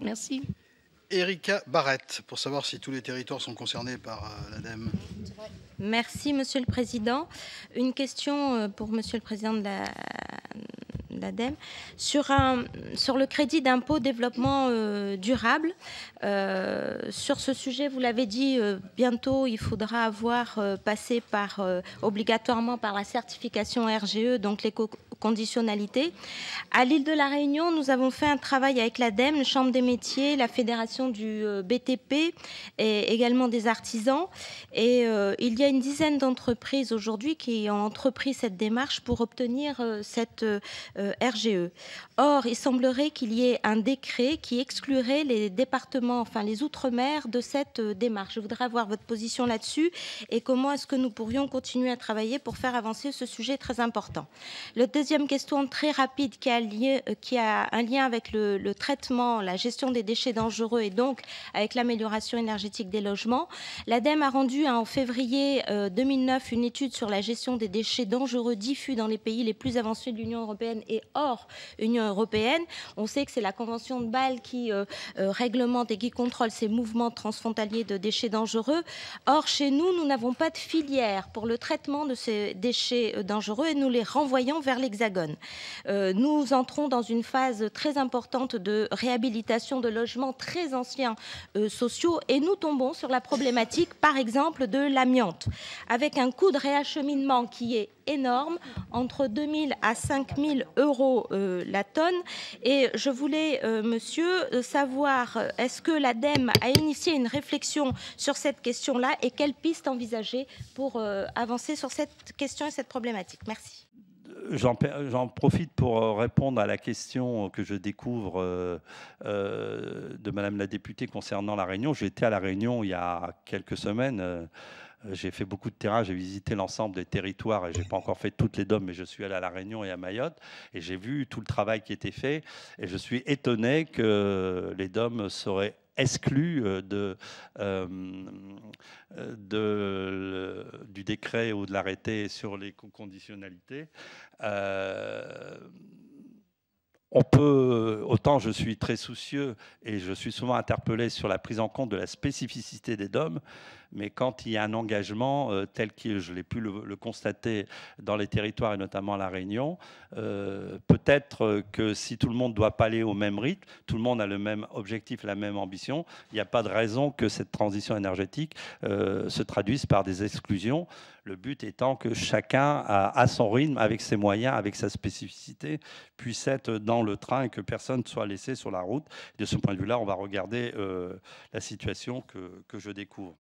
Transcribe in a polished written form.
Merci. Erika Barrette, pour savoir si tous les territoires sont concernés par l'ADEME. Merci, Monsieur le Président. Une question pour Monsieur le Président de l'ADEME. Sur le crédit d'impôt développement durable, sur ce sujet, vous l'avez dit, bientôt, il faudra passer obligatoirement par la certification RGE, donc l'éco-conditionnalité. À l'île de la Réunion, nous avons fait un travail avec l'ADEME, la Chambre des métiers, la Fédération du BTP et également des artisans. Et il y a une dizaine d'entreprises aujourd'hui qui ont entrepris cette démarche pour obtenir cette RGE. Or, il semblerait qu'il y ait un décret qui exclurait les départements, enfin les outre-mer de cette démarche. Je voudrais avoir votre position là-dessus et comment est-ce que nous pourrions continuer à travailler pour faire avancer ce sujet très important. La deuxième question très rapide qui a un lien avec le traitement, la gestion des déchets dangereux et donc avec l'amélioration énergétique des logements. L'ADEME a rendu en février 2009 une étude sur la gestion des déchets dangereux diffus dans les pays les plus avancés de l'Union européenne et hors Union européenne. On sait que c'est la Convention de Bâle qui réglemente et qui contrôle ces mouvements transfrontaliers de déchets dangereux. Or, chez nous, nous n'avons pas de filière pour le traitement de ces déchets dangereux et nous les renvoyons vers l'Hexagone. Nous entrons dans une phase très importante de réhabilitation de logements très anciens sociaux et nous tombons sur la problématique, par exemple, de l'amiante, avec un coût de réacheminement qui est énorme, entre 2 000 à 5 000 euros la tonne. Et je voulais, monsieur, savoir, est-ce que l'ADEME a initié une réflexion sur cette question-là et quelles pistes envisager pour avancer sur cette question et cette problématique? Merci. J'en profite pour répondre à la question que je découvre de Madame la députée concernant La Réunion. J'étais à La Réunion il y a quelques semaines. J'ai fait beaucoup de terrain, j'ai visité l'ensemble des territoires et je n'ai pas encore fait toutes les DOM, mais je suis allé à La Réunion et à Mayotte et j'ai vu tout le travail qui était fait et je suis étonné que les DOM seraient exclus du décret ou de l'arrêté sur les conditionnalités. Autant je suis très soucieux et je suis souvent interpellé sur la prise en compte de la spécificité des DOM, mais quand il y a un engagement tel que je l'ai pu le constater dans les territoires et notamment à La Réunion, peut-être que si tout le monde ne doit pas aller au même rythme, tout le monde a le même objectif, la même ambition, il n'y a pas de raison que cette transition énergétique se traduise par des exclusions. Le but étant que chacun, à son rythme, avec ses moyens, avec sa spécificité, puisse être dans le train et que personne ne soit laissé sur la route. De ce point de vue-là, on va regarder la situation que je découvre.